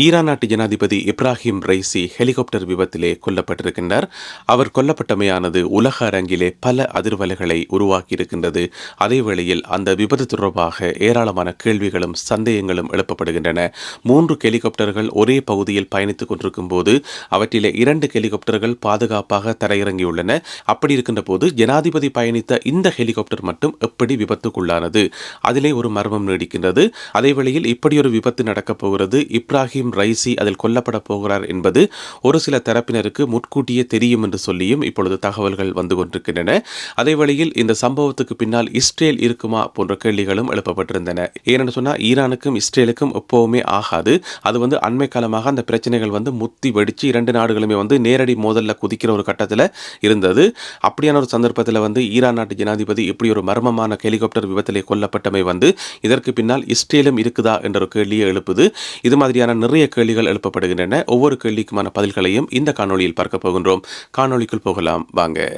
Iran நாட்டு ஜனாதிபதி Ebrahim Raisi helicopter விபத்திலே கொல்லப்பட்டிருக்கின்றார். அவர் கொல்லப்பட்டமையானது உலக அரங்கிலே பல அதிர்வலைகளை உருவாக்கியிருக்கின்றது. அதேவேளையில் அந்த விபத்து தொடர்பாக ஏராளமான கேள்விகளும் சந்தேகங்களும் எழுப்பப்படுகின்றன. 3 ஹெலிகாப்டர்கள் ஒரே பகுதியில் பயணித்துக் கொண்டிருக்கும் போது அவற்றிலே 2 ஹெலிகாப்டர்கள் பாதுகாப்பாக தரையிறங்கியுள்ளன. அப்படி இருக்கின்ற போது ஜனாதிபதி பயணித்த இந்த ஹெலிகாப்டர் மட்டும் எப்படி விபத்துக்குள்ளானது? அதிலே ஒரு மர்மம் நீடிக்கின்றது. அதேவேளையில் இப்படி ஒரு விபத்து நடக்கப் போகிறது, இப்ராஹிம் ரைசி அதில் கொல்லப்பட போகிறார் என்பது ஒரு சில தரப்பினருக்கு முன்கூட்டியே தெரியும் என்று சொல்லியும் இப்பொழுது தகவல்கள் வந்து கொண்டிருக்கின்றன. அதேவேளையில் இந்த சம்பவத்துக்கு பின்னால் இஸ்ரேல் இருக்குமா போன்ற கேள்விகளும் எழுப்பப்பட்டிருந்தன. ஏனென்று சொன்னால் ஈரானுக்கும் இஸ்ரேலுக்கும் எப்பவுமே ஆகாது. அது அண்மை காலமாக அந்த பிரச்சனைகள் முத்தி வெடிச்சு 2 நாடுகளுமே நேரடி மோதல்ல குதிக்கிற ஒரு கட்டத்தில் இருந்தது. அப்படியான ஒரு சந்தர்ப்பத்தில் ஈரான் நாட்டு ஜனாதிபதி இப்படி ஒரு மர்மமான ஹெலிகாப்டர் விபத்திலே கொல்லப்பட்டமை இதற்கு பின்னால் இஸ்ரேலும் இருக்குதா என்ற ஒரு கேள்வியை எழுப்புது. இது மாதிரியான நிறைய கேள்விகள் எழுப்பப்படுகின்றன. ஒவ்வொரு கேள்விக்குமான பதில்களையும் இந்த காணொளியில் பார்க்க போகின்றோம். காணொளிக்குள் போகலாம் வாங்க.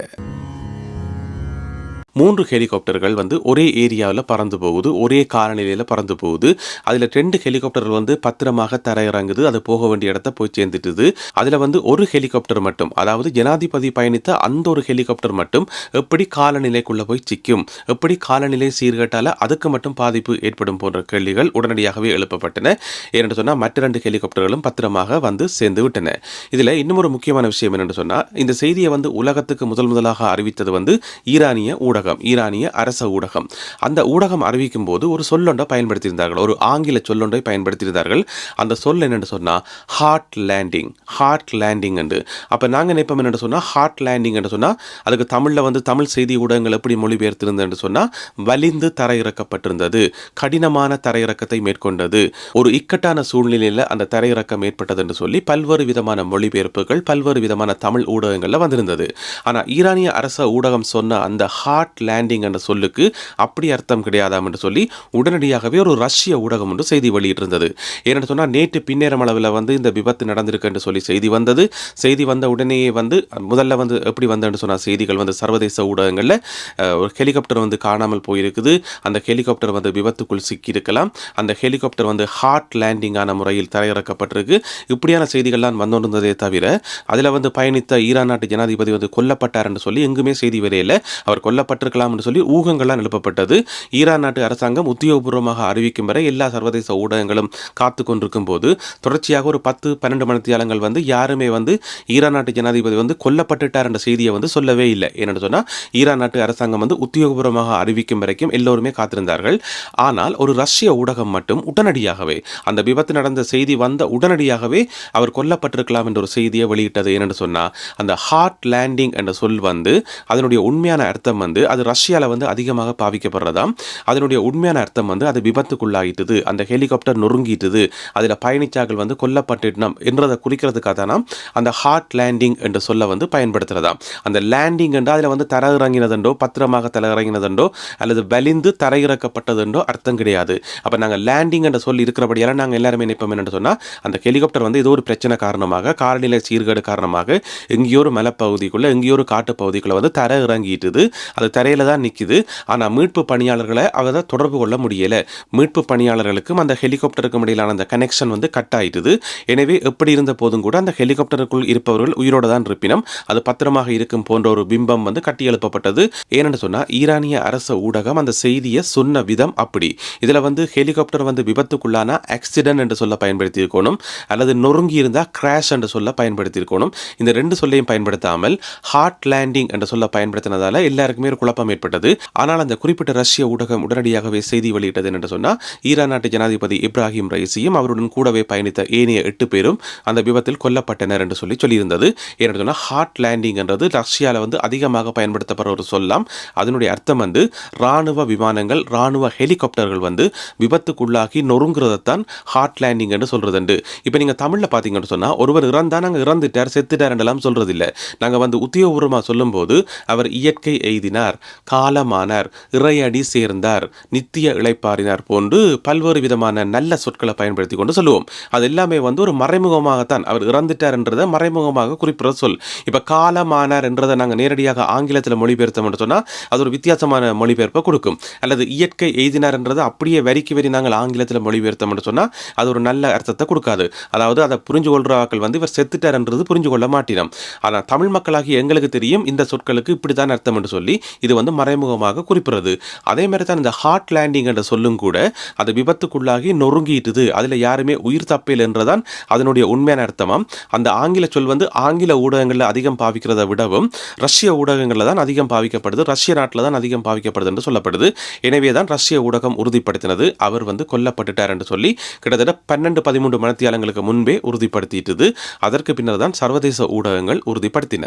3 ஹெலிகாப்டர்கள் ஒரே ஏரியாவில் பறந்து போகுது, ஒரே காலநிலையில் பறந்து போகுது. அதில் 2 ஹெலிகாப்டர்கள் பத்திரமாக தரையிறங்குது, அது போக வேண்டிய இடத்த போய் சேர்ந்துட்டுது. அதில் ஒரு ஹெலிகாப்டர் மட்டும், அதாவது ஜனாதிபதி பயணித்த அந்த ஒரு ஹெலிகாப்டர் மட்டும் எப்படி காலநிலைக்குள்ளே போய் சிக்கும், எப்படி காலநிலை சீர்கேட்டால் அதுக்கு மட்டும் பாதிப்பு ஏற்படும் போன்ற கேள்விகள் உடனடியாகவே எழுப்பப்பட்டன. ஏனென்று சொன்னால் மற்ற 2 ஹெலிகாப்டர்களும் பத்திரமாக சேர்ந்து விட்டன. இதில் இன்னும் ஒரு முக்கியமான விஷயம் என்னென்று சொன்னால், இந்த செய்தியை உலகத்துக்கு முதலாக அறிவித்தது ஈரானிய ஊடகம், ஈரானிய அரச ஊடகம். அந்த ஊடகம் அறிவிக்கும் போது ஒரு சொல்லொன்றை பயன்படுத்தியிருந்தார்கள், ஒரு ஆங்கில சொல்லொன்றை பயன்படுத்தியிருந்தார்கள். அந்த சொல் என்னென்று சொன்னால் ஹார்ட் லேண்டிங் என்று. அப்போ நாங்கள் நினைப்போம் என்னென்று சொன்னால், ஹார்ட் லேண்டிங் என்று சொன்னால் அதுக்கு தமிழில் தமிழ் செய்தி ஊடகங்கள் எப்படி மொழிபெயர்த்திருந்தது என்று சொன்னால், வலிந்து தரையிறக்கப்பட்டிருந்தது, கடினமான தரையிறக்கத்தை மேற்கொண்டது, ஒரு இக்கட்டான சூழ்நிலையில் அந்த தரையிறக்கம் ஏற்பட்டது என்று சொல்லி பல்வேறு விதமான மொழிபெயர்ப்புகள் பல்வேறு விதமான தமிழ் ஊடகங்களில் வந்திருந்தது. ஆனால் ஈரானிய அரச ஊடகம் சொன்ன அந்த ஹார்ட் லேண்டிங் என்ற சொல்லுக்கு அப்படி அர்த்தம் கிடையாதாம் என்று சொல்லி உடனடியாகவே ஒரு ரஷ்ய ஊடகம் ஒன்று செய்தி வெளியிட்டிருந்தது. ஏனென்று சொன்னால் நேற்று பின்னேரம் அளவில் இந்த விபத்து நடந்திருக்கு என்று சொல்லி செய்தி வந்தது. செய்தி வந்த உடனேயே முதல்ல எப்படி வந்தேன்னு சொன்னால் செய்திகள் சர்வதேச ஊடகங்களில் ஒரு ஹெலிகாப்டர் காணாமல் போயிருக்குது, அந்த ஹெலிகாப்டர் விபத்துக்குள் சிக்கியிருக்கலாம், அந்த ஹெலிகாப்டர் ஹார்ட் லேண்டிங்கான முறையில் தரையிறக்கப்பட்டிருக்கு, இப்படியான செய்திகள்லாம் வந்திருந்ததே தவிர அதில் பயணித்த ஈரான் நாட்டு ஜனாதிபதி கொல்லப்பட்டார் என்று சொல்லி எங்குமே செய்தி வரையில் அவர் கொல்லப்பட்டிருக்கலாம் என்று சொல்லி ஊகங்கள்லாம் எழுப்பப்பட்டது. ஈரான் நாட்டு அரசாங்கம் உத்தியோகபூர்வமாக அறிவிக்கும் வரை எல்லா சர்வதேச ஊடகங்களும் காத்து கொண்டிருக்கும் போது தொடர்ச்சியாக ஒரு 10-12 மணித்தியாலங்கள் யாருமே ஈரான் நாட்டு ஜனாதிபதி கொல்லப்பட்டுட்டார் என்ற செய்தியை சொல்லவே இல்லை. ஏன்னு சொன்னால் ஈரான் நாட்டு அரசாங்கம் உத்தியோகபூர்வமாக அறிவிக்கும் வரைக்கும் எல்லோருமே காத்திருந்தார்கள். ஆனால் ஒரு ரஷ்ய ஊடகம் மட்டும் உடனடியாகவே அந்த விபத்து நடந்த செய்தி உடனடியாகவே அவர் கொல்லப்பட்டிருக்கலாம் என்ற ஒரு செய்தியை வெளியிட்டது. ஏன்னு சொன்னால் அந்த ஹார்ட் லேண்டிங் என்ற சொல் அதனுடைய உண்மையான அர்த்தம் அது ரஷ்யாவில் அதிகமாக பாவிக்கப்படுறதாம். அதனுடைய உண்மையான அர்த்தம் அது விபத்துக்குள்ளாயிட்டது, அந்த ஹெலிகாப்டர் நொறுங்கிட்டது, அதில் பயணிச்சாக்கள் கொல்லப்பட்டினம் என்றதை குறிக்கிறதுக்காக தான் அந்த ஹார்ட் லேண்டிங் என்ற சொல்ல பயன்படுத்துறதாம். அந்த லேண்டிங் என்றால் அதில் தரையிறங்கினதுண்டோ பத்திரமாக தரையிறங்கினதுண்டோ அல்லது வலிந்து தரையிறக்கப்பட்டதுண்டோ அர்த்தம் கிடையாது. அப்போ நாங்கள் லேண்டிங் என்ற சொல் இருக்கிறபடியால் நாங்கள் எல்லாருமே நினைப்போம் என்று சொன்னால், அந்த ஹெலிகாப்டர் ஏதோ ஒரு பிரச்சனை காரணமாக, காலநிலை சீர்கேடு காரணமாக எங்கேயோ ஒரு மலைப்பகுதிக்குள்ளே எங்கேயோ ஒரு காட்டுப்பகுதிக்குள்ளே தரை இறங்கிட்டுது, அது தரையில தான் நிற்குது. ஆனால் மீட்பு பணியாளர்களை அதை தொடர்பு கொள்ள முடியலை. மீட்பு பணியாளர்களுக்கும் அந்த ஹெலிகாப்டருக்கும் இடையிலான அந்த கனெக்ஷன் கட் ஆயிட்டுது. எனவே எப்படி இருந்த போதும் கூட அந்த ஹெலிகாப்டருக்குள் இருப்பவர்கள் உயிரோடு தான் இருப்பினும் அது பத்திரமாக இருக்கும் போன்ற ஒரு பிம்பம் கட்டி எழுப்பப்பட்டது. ஏனென்று சொன்னால் ஈரானிய அரச ஊடகம் அந்த செய்தியை சொன்ன விதம் அப்படி. இதில் ஹெலிகாப்டர் விபத்துக்குள்ளான ஆக்சிடென்ட் என்று சொல்ல பயன்படுத்தியிருக்கணும், அல்லது நொறுங்கி இருந்தால் கிராஷ் என்று சொல்ல பயன்படுத்தியிருக்கணும். இந்த 2 சொல்லையும் பயன்படுத்தாமல் ஹார்ட் லேண்டிங் என்று சொல்ல பயன்படுத்தினதால எல்லாருக்குமே ஒரு குழப்பம் ஏற்பட்டது. ஆனால் அந்த குறிப்பிட்ட ரஷ்ய ஊடகம் உடனடியாகவே செய்தி வெளியிட்டது என்று சொன்னால், ஈரான் நாட்டு ஜனாதிபதி இப்ராஹிம் ரைசியும் அவருடன் கூடவே பயணித்த ஏனைய 8 பேரும் அந்த விபத்தில் கொல்லப்பட்டனர் என்று சொல்லியிருந்தது. ஏன்னு சொன்னால் ஹார்ட் லேண்டிங் என்றது ரஷ்யாவில் அதிகமாக பயன்படுத்தப்படுற ஒரு சொல்லாம். அதனுடைய அர்த்தம் ராணுவ விமானங்கள் ராணுவ ஹெலிகாப்டர்கள் விபத்துக்குள்ளாகி நொறுங்குறதைத்தான் ஹார்ட் லேண்டிங் என்று சொல்றது. இப்போ நீங்கள் தமிழில் பார்த்தீங்கன்னு சொன்னால், ஒருவர் இறந்தா நாங்கள் இறந்துட்டார் செத்துட்டார் என்றெல்லாம் சொல்றது இல்லை. நாங்கள் உத்தியோகபூர்வமாக சொல்லும் போது அவர் இயற்கை எய்தினார், காலமானார், இறையடி சேர்ந்தார், நித்திய இளைப்பாறினார் போன்று பல்வேறு விதமான நல்ல சொற்களை பயன்படுத்தி கொண்டு சொல்லுவோம். அது எல்லாமே வந்து ஒரு மறைமுகமாகத்தான் அவர் இறந்துட்டார் என்றதை மறைமுகமாக குறிப்பிட சொல். இப்ப காலமானார் என்றதை நாங்கள் நேரடியாக ஆங்கிலத்தில் மொழிபெயர்த்தோம் என்று சொன்னால் அது ஒரு வித்தியாசமான மொழிபெயர்ப்பை கொடுக்கும். அல்லது இயற்கை எய்தினார் என்றதை அப்படியே வரிக்கு வரி நாங்கள் ஆங்கிலத்தில் மொழிபெயர்த்தோம் என்று சொன்னால் அது ஒரு நல்ல அர்த்தத்தை கொடுக்காது. அதாவது அதை புரிஞ்சு கொள்றாக்கள் வந்து இவர் செத்துட்டார் என்றது புரிஞ்சு கொள்ள மாட்டினோம். ஆனால் தமிழ் மக்களாகி எங்களுக்கு தெரியும் இந்த சொற்களுக்கு இப்படித்தான் அர்த்தம் என்று சொல்லி இது வந்து மறைமுகமாக குறிப்பிடுறது. அதே மாதிரி தான் இந்த ஹார்ட் லேண்டிங் என்ற சொல்லும் கூட அது விபத்துக்குள்ளாகி நொறுங்கிட்டுது, அதில் யாருமே உயிர் தப்பையில் என்றதான் அதனுடைய உண்மையான அர்த்தமாம். அந்த ஆங்கில சொல் வந்து ஆங்கில ஊடகங்களில் அதிகம் பாவிக்கிறத விடவும் ரஷ்ய ஊடகங்களில் தான் அதிகம் பாவிக்கப்படுது, ரஷ்ய நாட்டில் தான் அதிகம் பாவிக்கப்படுது என்று சொல்லப்படுது. எனவே தான் ரஷ்ய ஊடகம் உறுதிப்படுத்தினது அவர் வந்து கொல்லப்பட்டுட்டார் என்று சொல்லி கிட்டத்தட்ட 12-13 மணித்தியாலங்களுக்கு முன்பே உறுதிப்படுத்திட்டது. அதற்கு பின்னர் தான் சர்வதேச ஊடகங்கள் உறுதிப்படுத்தின.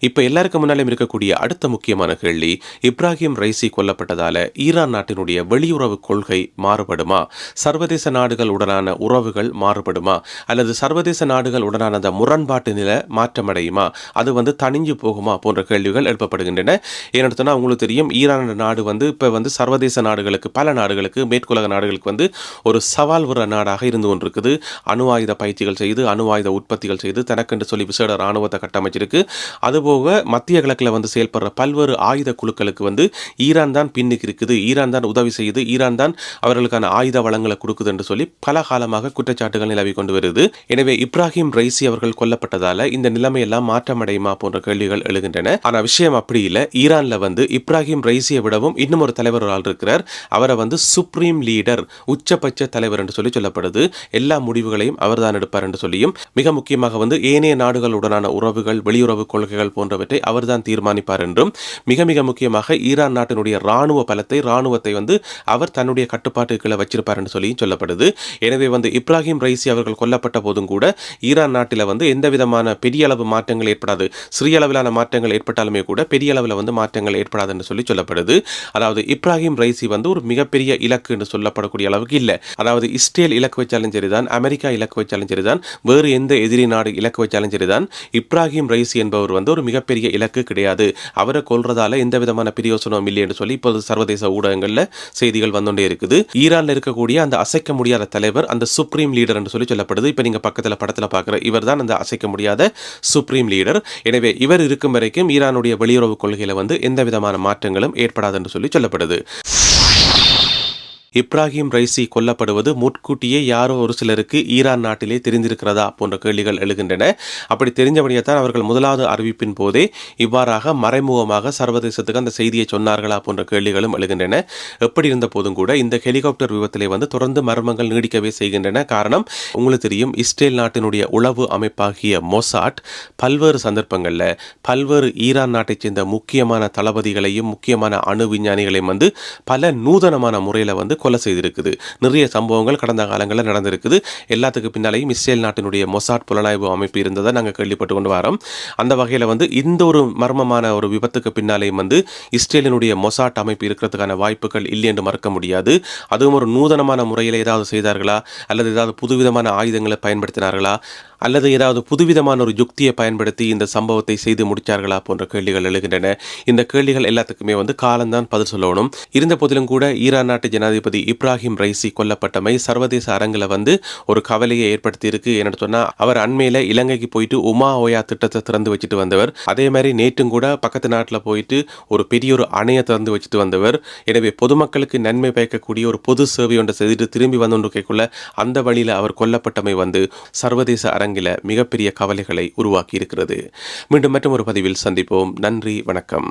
இப்போ எல்லாருக்கும் முன்னாலும் இருக்கக்கூடிய அடுத்த முக்கியமான கேள்வி, இப்ராஹிம் ரைசி கொல்லப்பட்டதால ஈரான் நாட்டினுடைய வெளியுறவு கொள்கை மாறுபடுமா? சர்வதேச நாடுகள் உடனான உறவுகள் மாறுபடுமா? அல்லது சர்வதேச நாடுகள் உடனான அந்த முரண்பாட்டு நிலை மாற்றமடையுமா? அது வந்து தணிஞ்சு போகுமா? போன்ற கேள்விகள் எழுப்பப்படுகின்றன. ஏன்னா உங்களுக்கு தெரியும் ஈரான் நாடு வந்து இப்போ வந்து சர்வதேச நாடுகளுக்கு, பல நாடுகளுக்கு, மேற்குலக நாடுகளுக்கு வந்து ஒரு சவால் விடுற நாடாக இருந்து கொண்டிருக்குது. அணு ஆயுத பயிற்சிகள் செய்து, அணு ஆயுத உற்பத்திகள் செய்து தனக்கென்று சொல்லி விசேட இராணுவத்தை கட்டமைச்சிருக்கு. அதுபோக மத்திய கிழக்கில் வந்து செயல்படுற பல்வேறு ஆயுத குழுக்களுக்கு வந்து ஈரான் தான் பின்னுக்கு இருக்குது, ஈரான் தான் உதவி செய்யுது, ஈரான் தான் அவர்களுக்கான ஆயுத வளங்களை கொடுக்குது என்று சொல்லி பல காலமாக குற்றச்சாட்டுகள் நிலவி கொண்டு வருது. எனவே இப்ராஹிம் ரைசி அவர்கள் கொல்லப்பட்டதால இந்த நிலைமையெல்லாம் மாற்றமடையுமா போன்ற கேள்விகள் எழுகின்றன. ஆனா விஷயம் அப்படி இல்லை. ஈரான்ல வந்து இப்ராஹிம் ரைசியை விடவும் இன்னும் ஒரு தலைவர் ஒரு ஆள் இருக்கிறார். அவரை வந்து சுப்ரீம் லீடர், உச்சபட்ச தலைவர் என்று சொல்லி சொல்லப்படுது. எல்லா முடிவுகளையும் அவர் தான் எடுப்பார் என்று சொல்லியும், மிக முக்கியமாக வந்து ஏனைய நாடுகளுடனான உறவுகள், வெளியுறவு கொள்கைகள் போன்றவற்றை அவர்தான் தீர்மானிப்பார் என்றும், மிக மிக முக்கியமாக ஈரான் நாட்டினுடைய ராணுவத்தை வந்து அவர் தன்னுடைய கட்டுப்பாட்டுகளை வச்சிருப்பார் என்று சொல்லி சொல்லப்படுது. எனவே வந்து இப்ராஹிம் ரைசி அவர்கள் கொல்லப்பட்ட போதும் கூட ஈரான் நாட்டில் வந்து எந்த விதமான பெரிய அளவு மாற்றங்கள் ஏற்படாது. சிறிய அளவிலான மாற்றங்கள் ஏற்பட்டாலுமே கூட பெரிய அளவில் வந்து மாற்றங்கள் ஏற்படாது என்று சொல்லி சொல்லப்படுது. அதாவது இப்ராஹிம் ரைசி வந்து ஒரு மிகப்பெரிய இலக்கு என்று சொல்லப்படக்கூடிய அளவுக்கு இல்லை. அதாவது இஸ்ரேல் இலக்கு வச்சாலும் சரிதான், அமெரிக்கா இலக்கு வச்சாலும் சரிதான், வேறு எந்த எதிரி நாடு இலக்கு வச்சாலும் சரிதான், இப்ராஹிம் ரைசி என்பவர் வந்து ஒரு மிகப்பெரிய இலக்கு கிடையாது. அவரை கொல்றதால எந்த விதமான பிரயோசனம் இல்லை என்று சொல்லி இப்போது சர்வதேச ஊடகங்கள்ல செய்திகள் வந்துட்டே இருக்குது. ஈரான்ல இருக்கக்கூடிய அந்த அசைக்க முடியாத தலைவர், அந்த சுப்ரீம் லீடர் என்று சொல்லி சொல்லப்படுது. இப்ப நீங்க பக்கத்துல படத்துல பார்க்கிற இவர் தான் அந்த அசைக்க முடியாத சுப்ரீம் லீடர். எனவே இவர் இருக்கும் வரைக்கும் ஈரானுடைய வெளியுறவு கொள்கையில வந்து எந்த விதமான மாற்றங்களும் ஏற்படாது என்று சொல்லி சொல்லப்படுது. இப்ராஹிம் ரைசி கொல்லப்படுவது முன்கூட்டியே யாரோ ஒரு சிலருக்கு ஈரான் நாட்டிலே தெரிந்திருக்கிறதா போன்ற கேள்விகள் எழுகின்றன. அப்படி தெரிஞ்சபடியத்தான் அவர்கள் முதலாவது அறிவிப்பின் போதே இவ்வாறாக மறைமுகமாக சர்வதேசத்துக்கு அந்த செய்தியை சொன்னார்களா போன்ற கேள்விகளும் எழுகின்றன. எப்படி இருந்த போதும் கூட இந்த ஹெலிகாப்டர் விபத்திலே வந்து தொடர்ந்து மர்மங்கள் நீடிக்கவே செய்கின்றன. காரணம் உங்களுக்கு தெரியும், இஸ்ரேல் நாட்டினுடைய உளவு அமைப்பாகிய மொசாட் பல்வேறு சந்தர்ப்பங்களில் பல்வேறு ஈரான் நாட்டைச் சேர்ந்த முக்கியமான தளபதிகளையும் முக்கியமான அணு விஞ்ஞானிகளையும் வந்து பல நூதனமான முறையில் வந்து கொலை செய்திருக்குது. நிறைய சம்பவங்கள் கடந்த காலங்களில் நடந்திருக்குது. எல்லாத்துக்கு பின்னாலேயும் இஸ்ரேல் நாட்டினுடைய மொசாட் புலனாய்வு அமைப்பு இருந்ததை நாங்கள் கேள்விப்பட்டு கொண்டு வரோம். அந்த வகையில் வந்து இந்த ஒரு மர்மமான ஒரு விபத்துக்கு பின்னாலேயும் வந்து இஸ்ரேலினுடைய மொசாட் அமைப்பு இருக்கிறதுக்கான வாய்ப்புகள் இல்லை என்று மறுக்க முடியாது. அதுவும் ஒரு நூதனமான முறையில் ஏதாவது செய்தார்களா, அல்லது ஏதாவது புதுவிதமான ஆயுதங்களை பயன்படுத்தினார்களா, அல்லது ஏதாவது புதுவிதமான ஒரு யுக்தியை பயன்படுத்தி இந்த சம்பவத்தை செய்து முடித்தார்களா போன்ற கேள்விகள் எழுகின்றன. இந்த கேள்விகள் எல்லாத்துக்குமே வந்து காலம்தான் பதில் சொல்லணும். இருந்த போதிலும் கூட ஈரான் நாட்டு ஜனாதிபதி இப்ராஹிம் ரைசி கொல்லப்பட்டமை சர்வதேச அரங்கில் வந்து ஒரு கவலையை ஏற்படுத்தி இருக்கு. என்னன்னு சொன்னா, அவர் அண்மையில இலங்கைக்கு போயிட்டு உமா ஓயா திட்டத்தை திறந்து வச்சுட்டு வந்தவர். அதே மாதிரி நேற்றும் கூட பக்கத்து நாட்டில் போயிட்டு ஒரு பெரிய ஒரு அணையை திறந்து வச்சுட்டு வந்தவர். எனவே பொதுமக்களுக்கு நன்மை பயக்கக்கூடிய ஒரு பொது சேவை ஒன்றை செய்துட்டு திரும்பி வந்து அந்த வழியில் அவர் கொல்லப்பட்டமை வந்து சர்வதேச அரங்கில மிகப்பெரிய கவலைகளை உருவாக்கி இருக்கிறது. மீண்டும் மற்றும் ஒரு பதிவில் சந்திப்போம். நன்றி, வணக்கம்.